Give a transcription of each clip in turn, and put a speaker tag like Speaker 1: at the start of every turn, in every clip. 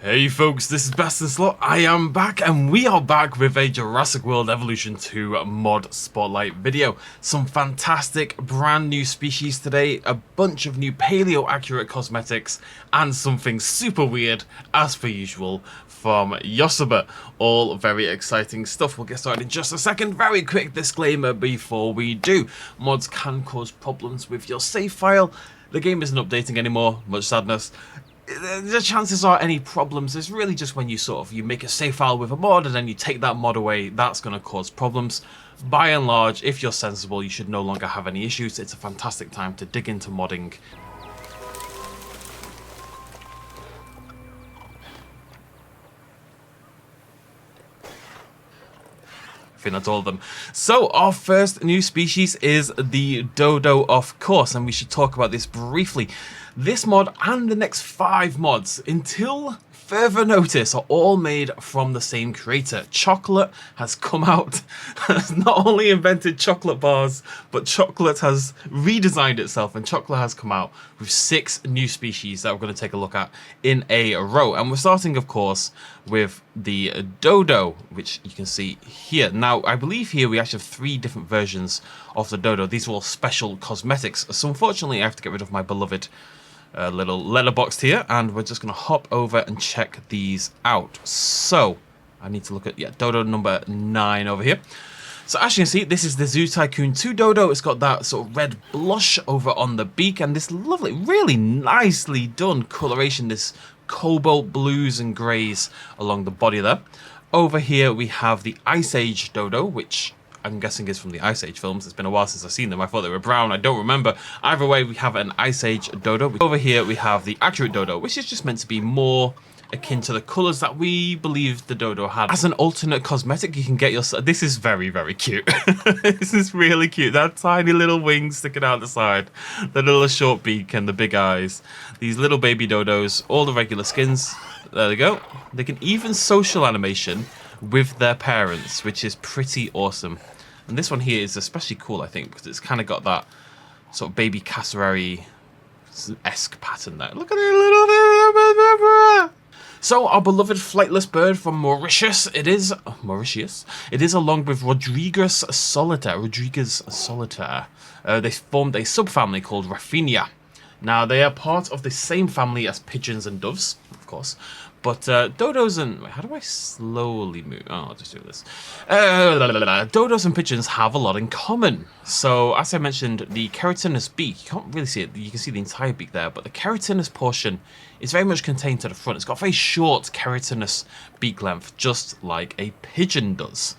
Speaker 1: Hey folks, this is BestInSlot. I am back and we are back with a Jurassic World Evolution 2 mod spotlight video. Some fantastic brand new species today, a bunch of new paleo-accurate cosmetics, and something super weird, as per usual, from Yosuba. All very exciting stuff. We'll get started in just a second. Very quick disclaimer before we do. Mods can cause problems with your save file. The game isn't updating anymore, much sadness. The chances are any problems is really just when you make a save file with a mod and then you take that mod away, that's going to cause problems. By and large, if you're sensible, you should no longer have any issues. It's a fantastic time to dig into modding. I think that's all of them. So our first new species is the Dodo, of course, and we should talk about this briefly. This mod and the next 5 mods, until further notice, are all made from the same creator. Chocolate has come out, has not only invented chocolate bars, but chocolate has redesigned itself, and chocolate has come out with 6 new species that we're going to take a look at in a row. And we're starting, of course, with the Dodo, which you can see here. Now, I believe here we actually have 3 different versions of the Dodo. These are all special cosmetics. So unfortunately, I have to get rid of my beloved little letterbox here, and we're just going to hop over and check these out. So I need to look at, yeah, Dodo number 9 over here. So as you can see, this is the Zoo Tycoon 2 Dodo. It's got that sort of red blush over on the beak and this lovely, really nicely done coloration, this cobalt blues and greys along the body there. Over here we have the Ice Age Dodo, which I'm guessing is from the Ice Age films. It's been a while since I've seen them. I thought they were brown. I don't remember. Either way, we have an Ice Age Dodo. Over here, we have the Accurate Dodo, which is just meant to be more akin to the colours that we believe the Dodo had. As an alternate cosmetic, you can get yourself... This is very, very cute. This is really cute. That tiny little wings sticking out the side. The little short beak and the big eyes. These little baby Dodos. All the regular skins. There they go. They can even social animation with their parents, which is pretty awesome. And this one here is especially cool, I think, because it's kind of got that sort of baby cassowary-esque pattern there. Look at the little... So our beloved flightless bird from Mauritius, it is along with Rodriguez solitaire. They formed a subfamily called Raffina. Now they are part of the same family as pigeons and doves, of course. But dodos and... Wait, how do I slowly move? Oh, I'll just do this. Dodos and pigeons have a lot in common. So, as I mentioned, the keratinous beak, you can't really see it. You can see the entire beak there, but the keratinous portion is very much contained to the front. It's got a very short keratinous beak length, just like a pigeon does.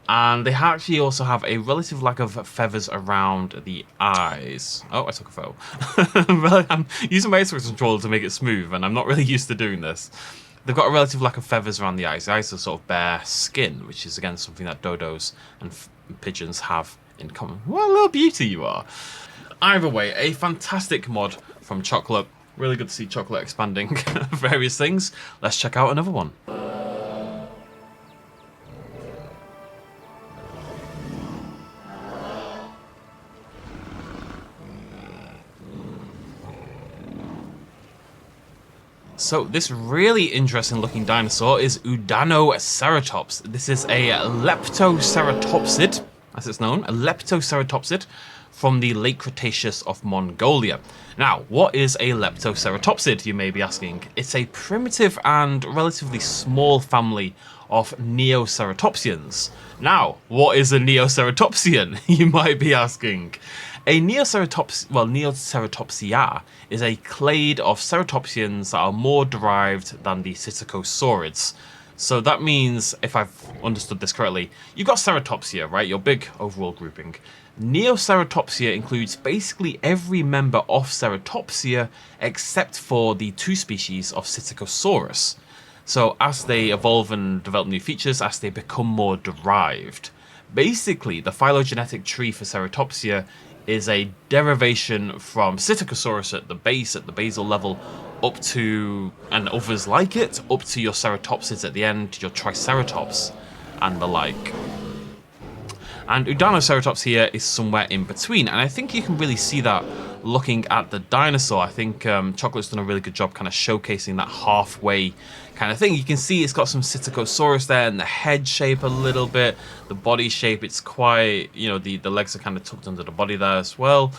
Speaker 1: And they actually also have a relative lack of feathers around the eyes. Oh, I took a photo. I'm using my Xbox controller to make it smooth, and I'm not really used to doing this. They've got a relative lack of feathers around the eyes. The eyes are sort of bare skin, which is, again, something that dodos and pigeons have in common. What a little beauty you are. Either way, a fantastic mod from Chocolate. Really good to see Chocolate expanding various things. Let's check out another one. So this really interesting looking dinosaur is Udanoceratops. This is a Leptoceratopsid, as it's known, a Leptoceratopsid from the late Cretaceous of Mongolia. Now, what is a Leptoceratopsid, you may be asking? It's a primitive and relatively small family of Neoceratopsians. Now, what is a Neoceratopsian, you might be asking? A Neoceratopsia is a clade of ceratopsians that are more derived than the Psittacosaurids. So that means, if I've understood this correctly, you've got Ceratopsia, right? Your big overall grouping. Neoceratopsia includes basically every member of Ceratopsia except for the 2 species of Psittacosaurus. So as they evolve and develop new features, as they become more derived. Basically, the phylogenetic tree for Ceratopsia is a derivation from Psittacosaurus at the base, at the basal level, up to, and others like it, up to your Ceratopsids at the end, your Triceratops, and the like. And Udanoceratops here is somewhere in between, and I think you can really see that looking at the dinosaur. I think Chocolate's done a really good job kind of showcasing that halfway kind of thing. You can see it's got some Psittacosaurus there, and the head shape a little bit, the body shape, it's quite, you know, the legs are kind of tucked under the body there as well.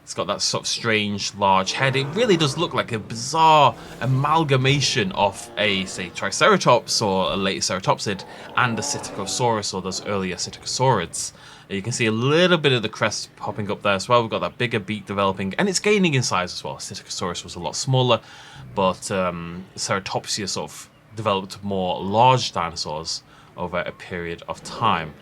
Speaker 1: It's got that sort of strange large head. It really does look like a bizarre amalgamation of a, say, Triceratops or a late Ceratopsid and a Psittacosaurus or those earlier Psittacosaurids. You can see a little bit of the crest popping up there as well. We've got that bigger beak developing, and it's gaining in size as well. Psittacosaurus was a lot smaller, but Ceratopsia sort of developed more large dinosaurs over a period of time.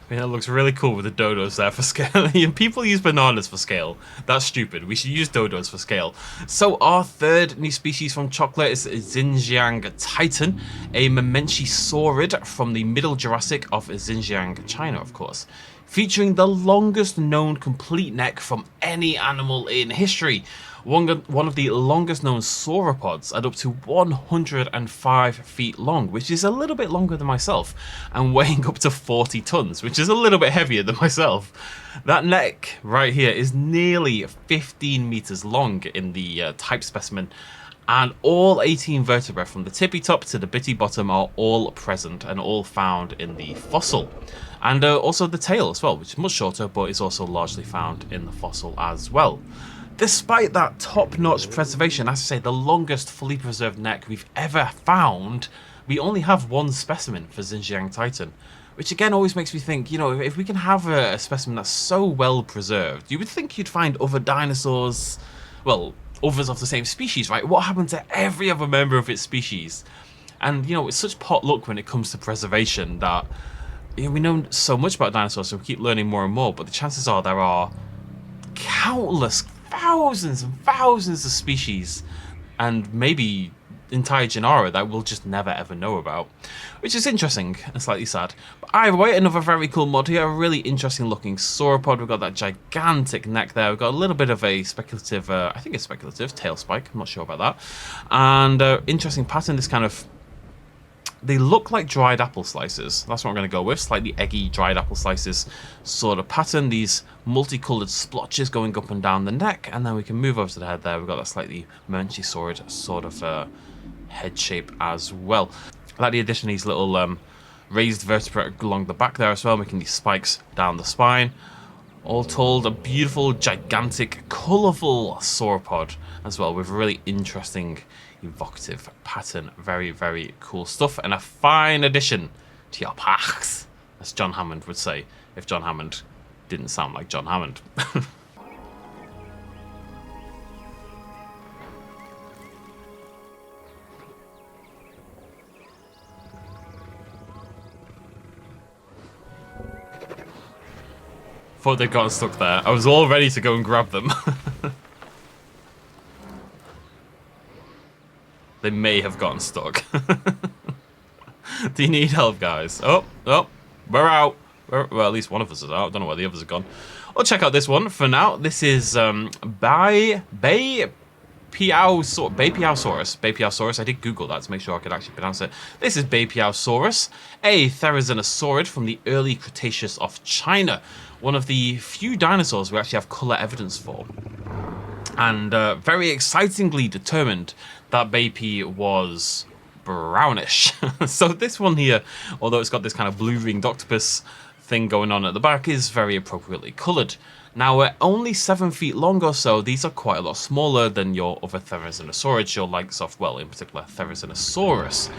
Speaker 1: I mean, it looks really cool with the dodos there for scale. People use bananas for scale. That's stupid. We should use dodos for scale. So our third new species from Chocolate is Ziangtitan, a Mamenchisaurid from the Middle Jurassic of Xinjiang, China, of course. Featuring the longest known complete neck from any animal in history. One of the longest known sauropods at up to 105 feet long, which is a little bit longer than myself, and weighing up to 40 tons, which is a little bit heavier than myself. That neck right here is nearly 15 meters long in the type specimen, and all 18 vertebrae from the tippy top to the bitty bottom are all present and all found in the fossil. And also the tail as well, which is much shorter, but is also largely found in the fossil as well. Despite that top-notch preservation, as I say, the longest fully preserved neck we've ever found, we only have one specimen for Ziangtitan, which again always makes me think, you know, if we can have a specimen that's so well preserved, you would think you'd find other dinosaurs, well, others of the same species, right? What happened to every other member of its species? And, you know, it's such pot luck when it comes to preservation that, you know, we know so much about dinosaurs, so we keep learning more and more, but the chances are there are countless, thousands and thousands of species and maybe entire genera that we'll just never ever know about, which is interesting and slightly sad. But either way, another very cool mod here, a really interesting looking sauropod. We've got that gigantic neck there. We've got a little bit of a speculative, I think it's speculative, tail spike, I'm not sure about that. And interesting pattern, this kind of, they look like dried apple slices. That's what I'm going to go with. Slightly eggy dried apple slices sort of pattern. These multicolored splotches going up and down the neck. And then we can move over to the head there. We've got that slightly Mamenchisaurid sort of head shape as well. I like the addition of these little raised vertebrae along the back there as well, making these spikes down the spine. All told, a beautiful, gigantic, colourful sauropod as well, with a really interesting, evocative pattern. Very, very cool stuff, and a fine addition to your parks, as John Hammond would say, if John Hammond didn't sound like John Hammond. Thought they'd gotten stuck there. I was all ready to go and grab them. They may have gotten stuck. Do you need help, guys? Oh, we're out. Well, at least one of us is out. I don't know where the others have gone. I'll check out this one for now. This is Bapyaurus. Bapyaurus. I did Google that to make sure I could actually pronounce it. This is Bapyaurus, a Therizinosaurus from the early Cretaceous of China. One of the few dinosaurs we actually have colour evidence for. And very excitingly determined that Bapy was brownish. So this one here, although it's got this kind of blue-ringed octopus thing going on at the back, is very appropriately coloured. Now, at only 7 feet long or so, these are quite a lot smaller than your other Therizinosaurids, your likes of, well, in particular, Therizinosaurus.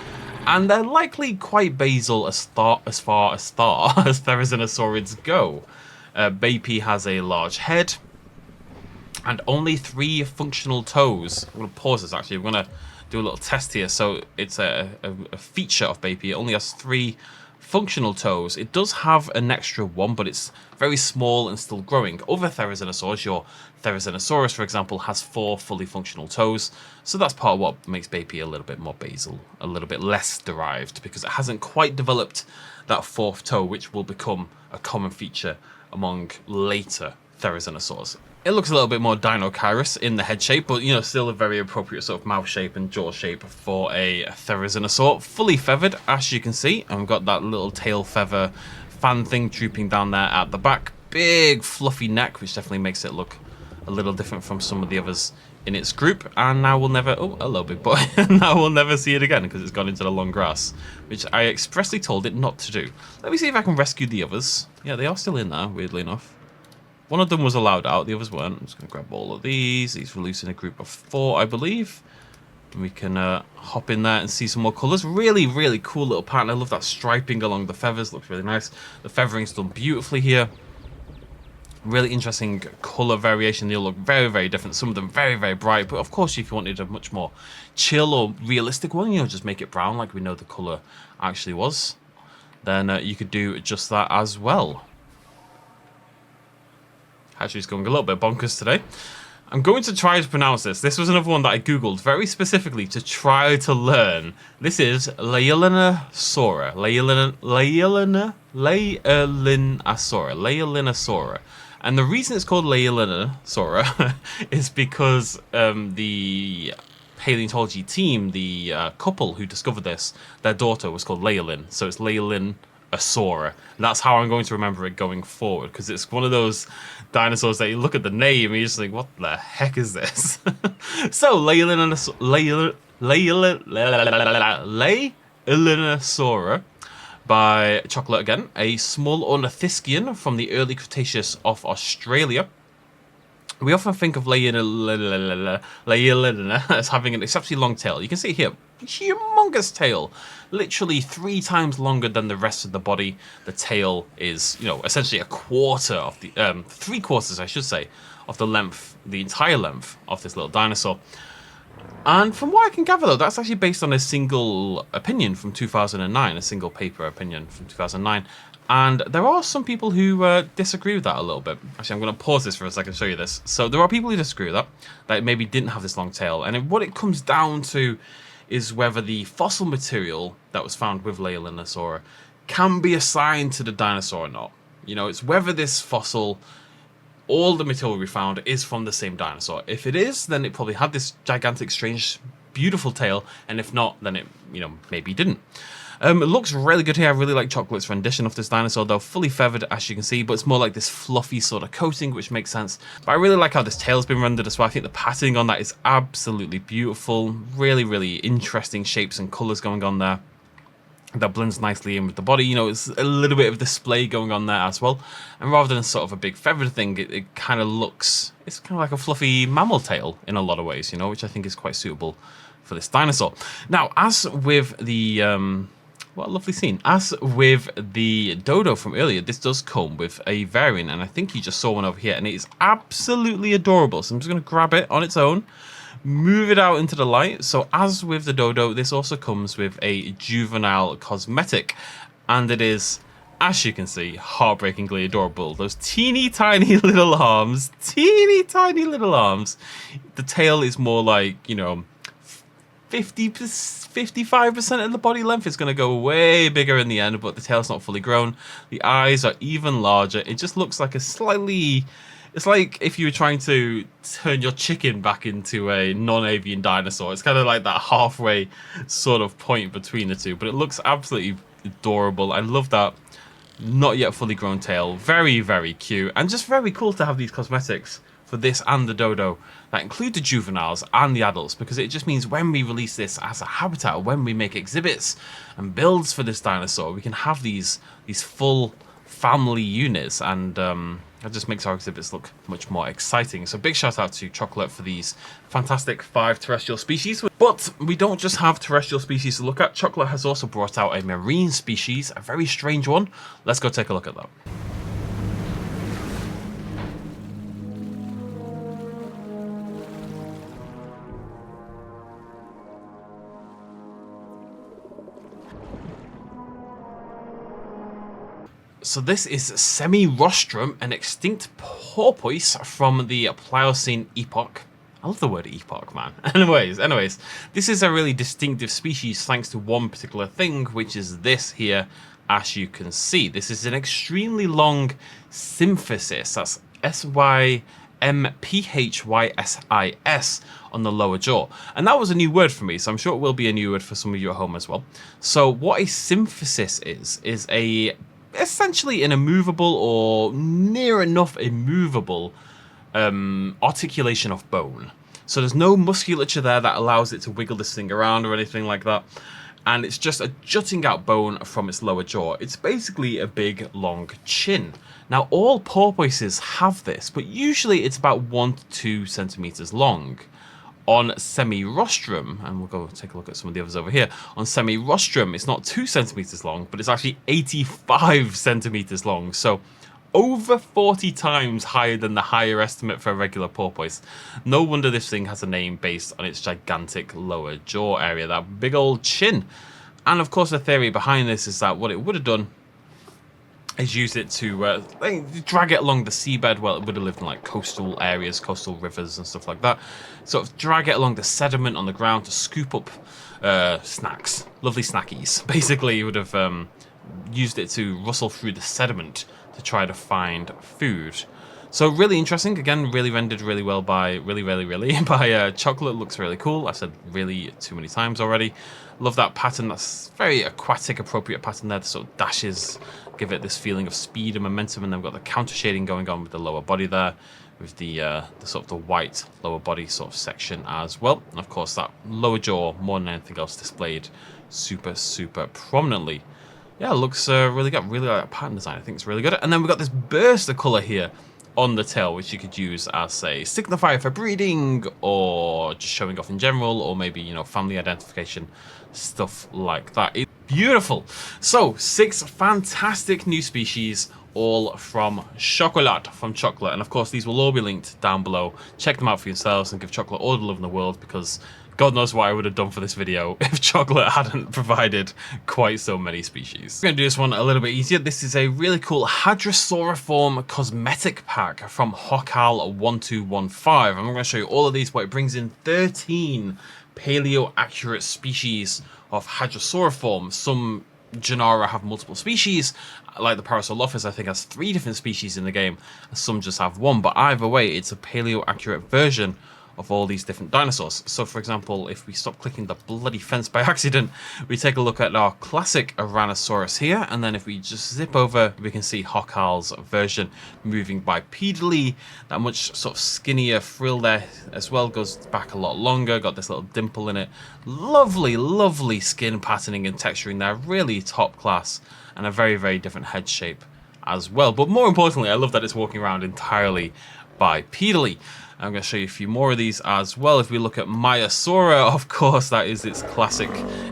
Speaker 1: And they're likely quite basal as far as Therizinosaurids go. Bapy has a large head and only 3 functional toes. I'm going to pause this actually. We're going to do a little test here. So it's a feature of Bapy. It only has 3 functional toes. It does have an extra one, but it's very small and still growing. Other therizinosaurs, your Therizinosaurus, for example, has 4 fully functional toes. So that's part of what makes Baby a little bit more basal, a little bit less derived, because it hasn't quite developed that 4th toe, which will become a common feature among later therizinosaurs. It looks a little bit more Dinosaurs in the head shape, but, you know, still a very appropriate sort of mouth shape and jaw shape for a therizinosaur. Fully feathered, as you can see, and we've got that little tail feather fan thing drooping down there at the back. Big fluffy neck, which definitely makes it look a little different from some of the others in its group. And now we'll never, oh, hello big boy, now we'll never see it again because it's gone into the long grass, which I expressly told it not to do. Let me see if I can rescue the others. Yeah, they are still in there, weirdly enough. One of them was allowed out, the others weren't. I'm just going to grab all of these. These release in a group of 4, I believe. And we can hop in there and see some more colours. Really, really cool little pattern. I love that striping along the feathers. Looks really nice. The feathering's done beautifully here. Really interesting colour variation. They all look very, very different. Some of them very, very bright. But of course, if you wanted a much more chill or realistic one, you know, just make it brown like we know the colour actually was. Then you could do just that as well. Actually, it's going a little bit bonkers today. I'm going to try to pronounce this. This was another one that I googled very specifically to try to learn. This is Leaellynasaura. Leaellynasaura. And the reason it's called Leaellynasaura is because the paleontology team, the couple who discovered this, their daughter was called Leaelyn. So it's Leaellynasaura. And that's how I'm going to remember it going forward, because it's one of those dinosaurs that you look at the name and you're just like, what the heck is this? So Leaellynasaura by Chocolate again, a small ornithischian from the early Cretaceous of Australia. We often think of Leaellyna as having an exceptionally long tail. You can see here, humongous tail, literally 3 times longer than the rest of the body. The tail is, you know, essentially a quarter of the, 3/4, I should say, of the length, the entire length of this little dinosaur. And from what I can gather, though, that's actually based on a single opinion from 2009, a single paper opinion from 2009. And there are some people who disagree with that a little bit. Actually, I'm going to pause this for a second and show you this. So there are people who disagree with that it maybe didn't have this long tail. And what it comes down to is whether the fossil material that was found with Leaellynasaura can be assigned to the dinosaur or not. You know, it's whether this fossil, all the material we found, is from the same dinosaur. If it is, then it probably had this gigantic, strange, beautiful tail. And if not, then it, you know, maybe didn't. It looks really good here. I really like Chocolate's rendition of this dinosaur, though fully feathered, as you can see, but it's more like this fluffy sort of coating, which makes sense. But I really like how this tail's been rendered as well. I think the patterning on that is absolutely beautiful. Really, really interesting shapes and colours going on there. That blends nicely in with the body. You know, it's a little bit of display going on there as well. And rather than sort of a big feathered thing, it kind of looks, it's kind of like a fluffy mammal tail in a lot of ways, you know, which I think is quite suitable for this dinosaur. Now, as with the... what a lovely scene. As with the Dodo from earlier, this does come with a variant, and I think you just saw one over here, and it is absolutely adorable. So I'm just going to grab it on its own, move it out into the light. So as with the Dodo, this also comes with a juvenile cosmetic, and it is, as you can see, heartbreakingly adorable. Those teeny tiny little arms, teeny tiny little arms. The tail is more like, you know, 55% of the body length. Is going to go way bigger in the end, but the tail's not fully grown. The eyes are even larger. It just looks like a slightly... It's like if you were trying to turn your chicken back into a non-avian dinosaur. It's kind of like that halfway sort of point between the two, but it looks absolutely adorable. I love that not yet fully grown tail. Very, very cute, and just very cool to have these cosmetics for this and the Dodo that include the juveniles and the adults, because it just means when we release this as a habitat, when we make exhibits and builds for this dinosaur, we can have these full family units, and that just makes our exhibits look much more exciting. So big shout out to Chocolate for these fantastic 5 terrestrial species. But we don't just have terrestrial species to look at. Chocolate has also brought out a marine species, a very strange one. Let's go take a look at that. So this is Semirostrum, an extinct porpoise from the Pliocene epoch. I love the word epoch, man. Anyways, this is a really distinctive species thanks to one particular thing, which is this here, as you can see. This is an extremely long symphysis. That's SYMPHYSIS on the lower jaw. And that was a new word for me, so I'm sure it will be a new word for some of you at home as well. So what a symphysis is essentially an immovable or near enough immovable articulation of bone. So there's no musculature there that allows it to wiggle this thing around or anything like that. And it's just a jutting out bone from its lower jaw. It's basically a big, long chin. Now, all porpoises have this, but usually it's about 1 to 2 centimeters long. On Semirostrum, and we'll go take a look at some of the others over here. On Semirostrum, it's not 2 centimeters long, but it's actually 85 centimeters long. So over 40 times higher than the higher estimate for a regular porpoise. No wonder this thing has a name based on its gigantic lower jaw area, that big old chin. And of course, the theory behind this is that what it would have done is use it to drag it along the seabed. Well, it would have lived in like coastal areas, coastal rivers and stuff like that. Sort of drag it along the sediment on the ground to scoop up snacks, lovely snackies. Basically, you would have used it to rustle through the sediment to try to find food. So really interesting. Again, really rendered really well by by Chocolate. Looks really cool. I said really too many times already. Love that pattern. That's very aquatic, appropriate pattern there. The sort of dashes give it this feeling of speed and momentum, and then we've got the counter shading going on with the lower body there, with the sort of the white lower body sort of section as well. And of course, that lower jaw more than anything else displayed super prominently. Yeah, it looks really good. Really like that pattern design. I think it's really good. And then we've got this burst of colour here on the tail, which you could use as a signifier for breeding or just showing off in general, or maybe, you know, family identification, stuff like that. It's beautiful. So 6 fantastic new species, all from Chocolate, and of course these will all be linked down below. Check them out for yourselves and give Chocolate all the love in the world, because God knows what I would have done for this video if Chocolate hadn't provided quite so many species. I'm going to do this one a little bit easier. This is a really cool Hadrosauriform cosmetic pack from Hocal1215. I'm going to show you all of these, but it brings in 13 paleo-accurate species of Hadrosauriform. Some genera have multiple species, like the Parasaurolophus I think has 3 different species in the game, and some just have 1, but either way it's a paleo-accurate version of all these different dinosaurs. So for example, if we stop clicking the bloody fence by accident, we take a look at our classic Uranosaurus here, and then if we just zip over, we can see Hocal's version moving bipedally. That much sort of skinnier frill there as well, goes back a lot longer, got this little dimple in it. Lovely skin patterning and texturing there, really top class, and a very different head shape as well. But more importantly, I love that it's walking around entirely bipedally. I'm going to show you a few more of these as well. If we look at Maiasaura, of course, that is its classic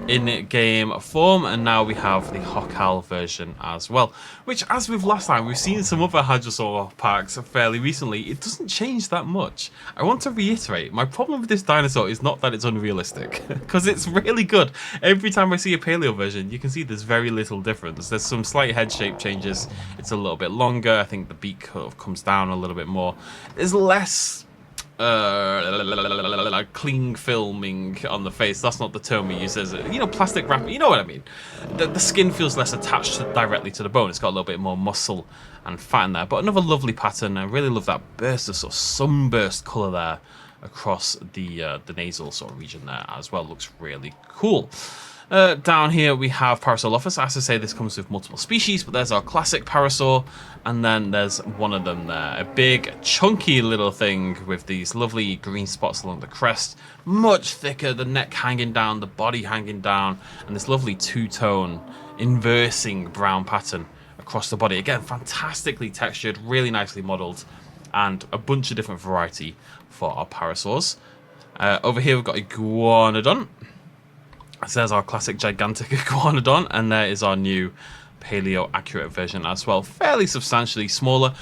Speaker 1: in-game form. And now we have the Hocal version as well, which, as with last time, we've seen some other Hadrosaur packs fairly recently. It doesn't change that much. I want to reiterate, my problem with this dinosaur is not that it's unrealistic, because it's really good. Every time I see a paleo version, you can see there's very little difference. There's some slight head shape changes. It's a little bit longer. I think the beak kind of comes down a little bit more. There's less cling filming on the face. That's not the term we use, as you know, plastic wrap. You know what I mean. The skin feels less attached directly to the bone. It's got a little bit more muscle and fat in there. But another lovely pattern. I really love that burst of sort of sunburst color there across the nasal sort of region there as well. Looks really cool. Down here we have Parasaurolophus. As I say, this comes with multiple species, but there's our classic Parasaur, and then there's one of them there, a big chunky little thing with these lovely green spots along the crest, much thicker, the neck hanging down, the body hanging down, and this lovely two-tone inversing brown pattern across the body. Again, fantastically textured, really nicely modeled, and a bunch of different variety for our Parasaurs. Over here we've got Iguanodon. So there's our classic gigantic Iguanodon, and there is our new paleo-accurate version as well. Fairly substantially smaller.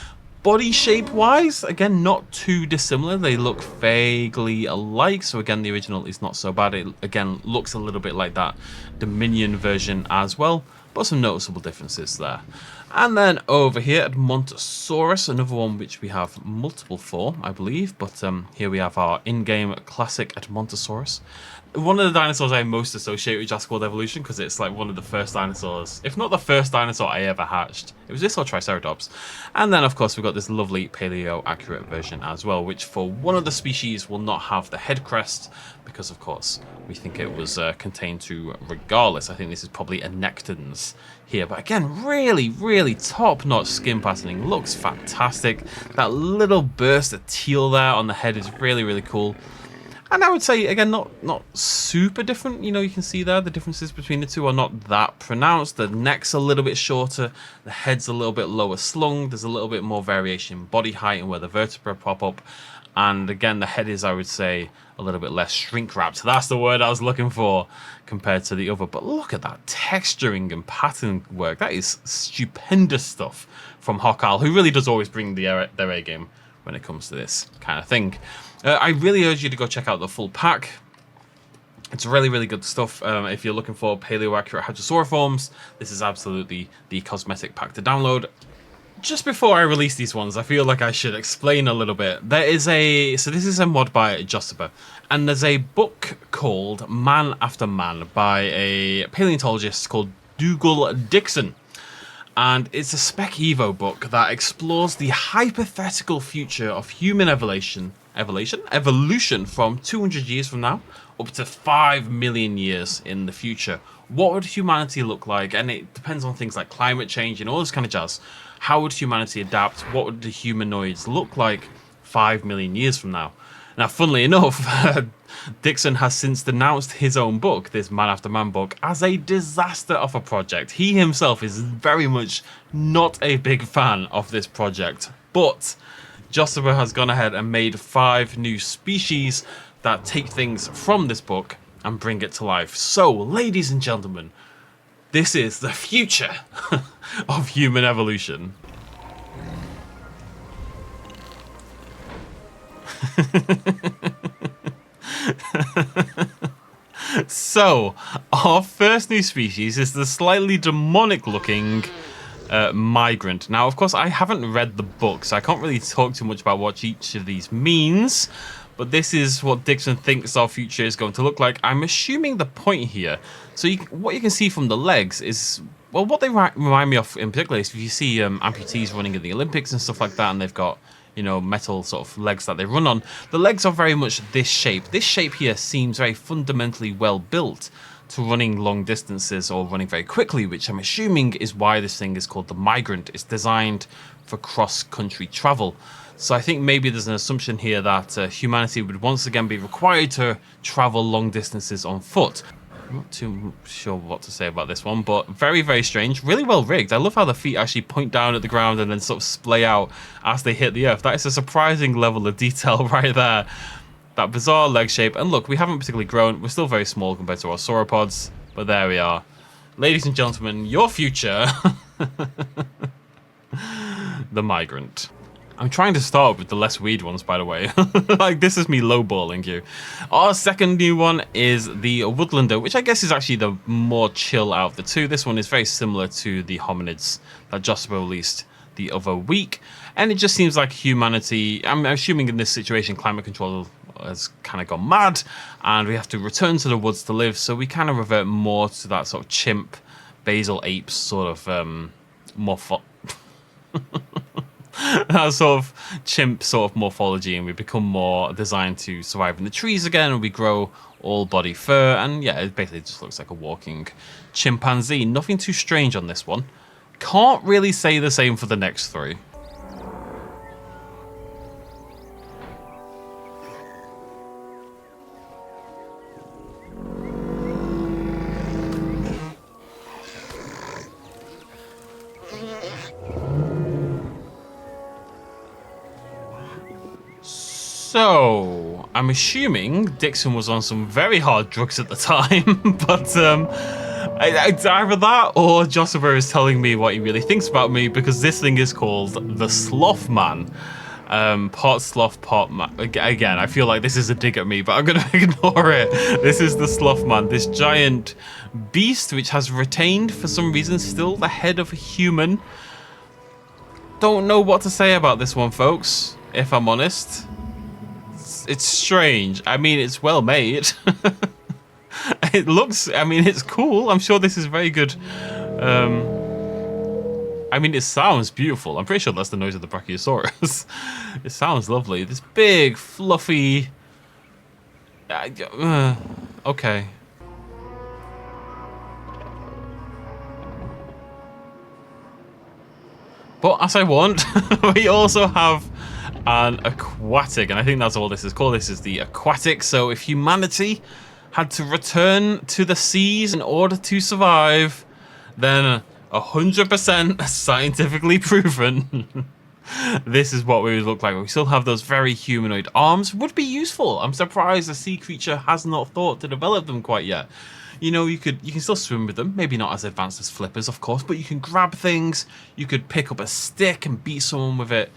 Speaker 1: Body shape-wise, again, not too dissimilar. They look vaguely alike, so again, the original is not so bad. It, again, looks a little bit like that Dominion version as well. but some noticeable differences there. And then over here, Edmontosaurus, another one which we have multiple for, I believe. But here we have our in-game classic Edmontosaurus. One of the dinosaurs I most associate with Jurassic World Evolution, because it's like one of the first dinosaurs, if not the first dinosaur I ever hatched. It was this or Triceratops. And then, of course, we've got this lovely paleo-accurate version as well, which for one of the species will not have the head crest, because, of course, we think it was contained to regardless. I think this is probably a Nectans here. But again, really, really top-notch skin patterning. Looks fantastic. That little burst of teal there on the head is really, really cool. And I would say, again, not super different. You know, you can see there the differences between the two are not that pronounced. The neck's a little bit shorter. The head's a little bit lower slung. There's a little bit more variation in body height and where the vertebrae pop up. And again, the head is, I would say, a little bit less shrink-wrapped. That's the word I was looking for compared to the other. But look at that texturing and pattern work. That is stupendous stuff from Hockal, who really does always bring their A game when it comes to this kind of thing. I really urge you to go check out the full pack. It's really, really good stuff. If you're looking for paleo-accurate hadrosauriforms, this is absolutely the cosmetic pack to download. Just before I release these ones, I feel like I should explain a little bit. So this is a mod by Jurassic, and there's a book called Man After Man by a paleontologist called Dougal Dixon. And it's a Spec Evo book that explores the hypothetical future of human evolution from 200 years from now up to 5 million years in the future. What would humanity look like? And it depends on things like climate change and all this kind of jazz. How would humanity adapt? What would the humanoids look like 5 million years from now? Now, funnily enough, Dixon has since denounced his own book, this Man After Man book, as a disaster of a project. He himself is very much not a big fan of this project, but Jurassic has gone ahead and made 5 new species that take things from this book and bring it to life. So, ladies and gentlemen, this is the future of human evolution. So, our first new species is the slightly demonic looking migrant. Now, of course, I haven't read the book, so I can't really talk too much about what each of these means, but this is what Dixon thinks our future is going to look like. I'm assuming the point here. So what you can see from the legs is, well, what they remind me of in particular is if you see amputees running in the Olympics and stuff like that, and they've got, you know, metal sort of legs that they run on. The legs are very much this shape. This shape here seems very fundamentally well built to running long distances or running very quickly, which I'm assuming is why this thing is called the migrant. It's designed for cross-country travel. So I think maybe there's an assumption here that humanity would once again be required to travel long distances on foot. I'm not too sure what to say about this one, but very, very strange. Really well rigged. I love how the feet actually point down at the ground and then sort of splay out as they hit the earth. That is a surprising level of detail right there. That bizarre leg shape. And look, we haven't particularly grown. We're still very small compared to our sauropods, but there we are. Ladies and gentlemen, your future, the migrant. I'm trying to start with the less weird ones, by the way. Like, this is me lowballing you. Our second new one is the Woodlander, which I guess is actually the more chill out of the two. This one is very similar to the hominids that Jurassic released the other week. And it just seems like humanity, I'm assuming in this situation, climate control has kind of gone mad, and we have to return to the woods to live. So we kind of revert more to that sort of chimp, basal apes sort of that sort of chimp sort of morphology, and we become more designed to survive in the trees again, and we grow all body fur, and yeah, it basically just looks like a walking chimpanzee. Nothing too strange on this one. Can't really say the same for the next 3. So, I'm assuming Dixon was on some very hard drugs at the time, but it's either that or Josper is telling me what he really thinks about me, because this thing is called the Sloth Man. Part sloth, part man. Again, I feel like this is a dig at me, but I'm going to ignore it. This is the Sloth Man, this giant beast, which has retained, for some reason, still the head of a human. Don't know what to say about this one, folks, if I'm honest. It's strange. I mean, it's well made. It looks, I mean, it's cool. I'm sure this is very good. I mean, it sounds beautiful. I'm pretty sure that's the noise of the Brachiosaurus. It sounds lovely. This big, fluffy... okay. But as I warned, we also have an aquatic, and I think that's all this is called. This is the aquatic. So if humanity had to return to the seas in order to survive, then 100% scientifically proven this is what we would look like. We still have those very humanoid arms. Would be useful. I'm surprised a sea creature has not thought to develop them quite yet. You know, you can still swim with them. Maybe not as advanced as flippers, of course, but you can grab things. You could pick up a stick and beat someone with it.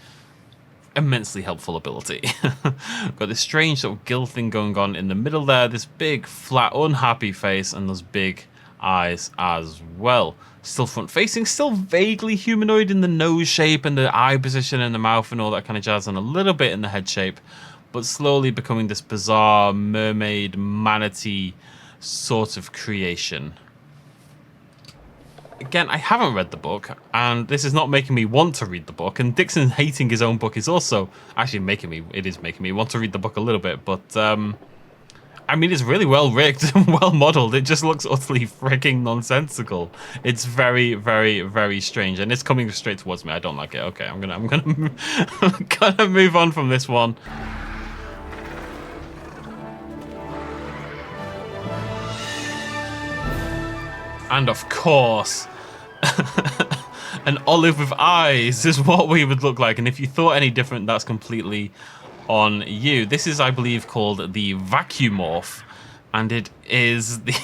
Speaker 1: Immensely helpful ability. Got this strange sort of gill thing going on in the middle there. This big, flat, unhappy face, and those big eyes as well. Still front facing, still vaguely humanoid in the nose shape and the eye position and the mouth and all that kind of jazz, and a little bit in the head shape, but slowly becoming this bizarre mermaid manatee sort of creation. Again, I haven't read the book, and this is not making me want to read the book, and Dixon hating his own book is also actually making me want to read the book a little bit, but I mean, it's really well rigged and well modeled. It just looks utterly freaking nonsensical. It's very, very, very strange, and it's coming straight towards me. I don't like it. Okay, I'm gonna move on from this one. And of course, an olive with eyes is what we would look like. And if you thought any different, that's completely on you. This is, I believe, called the Vacuumorph, and it is the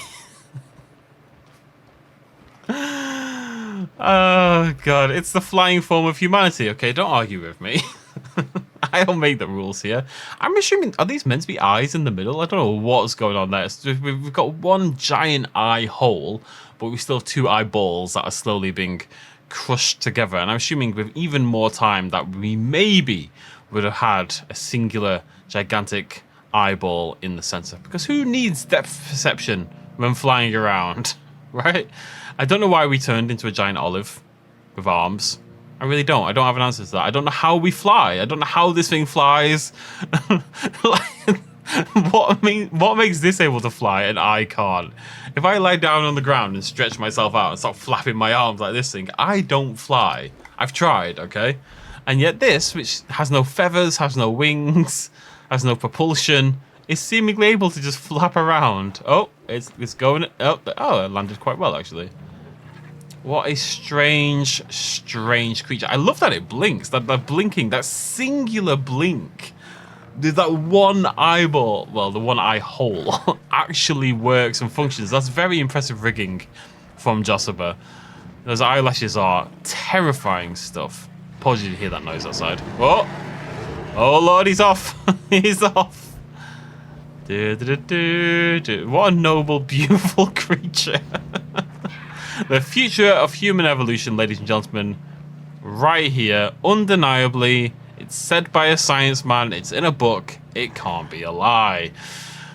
Speaker 1: oh god, it's the flying form of humanity. Okay, don't argue with me. I don't make the rules here. I'm assuming, are these meant to be eyes in the middle? I don't know what's going on there. We've got one giant eye hole, but we still have two eyeballs that are slowly being crushed together. And I'm assuming with even more time that we maybe would have had a singular gigantic eyeball in the center. Because who needs depth perception when flying around, right? I don't know why we turned into a giant olive with arms. I really don't. I don't have an answer to that. I don't know how we fly. I don't know how this thing flies. Like, what makes this able to fly and I can't? If I lie down on the ground and stretch myself out and start flapping my arms like this thing, I don't fly. I've tried, okay? And yet this, which has no feathers, has no wings, has no propulsion, is seemingly able to just flap around. Oh, it's going... Oh, it landed quite well, actually. What a strange, strange creature. I love that it blinks. That blinking, that singular blink. That one eyeball, well, the one eye hole, actually works and functions. That's very impressive rigging from Josuba. Those eyelashes are terrifying stuff. Apologies to hear that noise outside. Oh, oh Lord, he's off. He's off. What a noble, beautiful creature. The future of human evolution, ladies and gentlemen, right here, undeniably. It's said by a science man, it's in a book, it can't be a lie.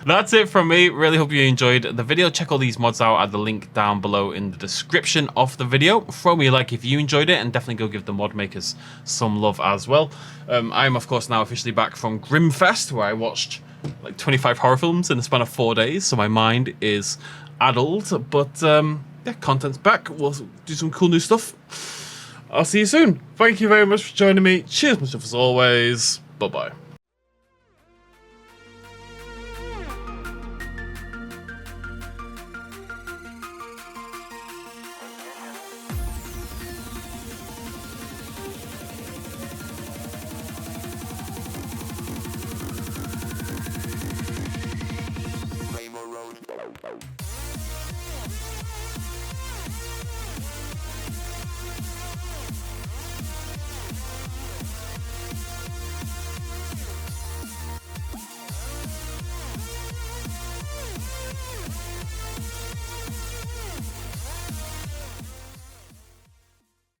Speaker 1: That's it from me. Really hope you enjoyed the video. Check all these mods out at the link down below in the description of the video. Throw me a like if you enjoyed it, and definitely go give the mod makers some love as well. I'm of course now officially back from Grimfest, where I watched like 25 horror films in the span of 4 days, so my mind is addled, but yeah, content's back. We'll do some cool new stuff. I'll see you soon. Thank you very much for joining me. Cheers, much as always. Bye-bye.
Speaker 2: Road.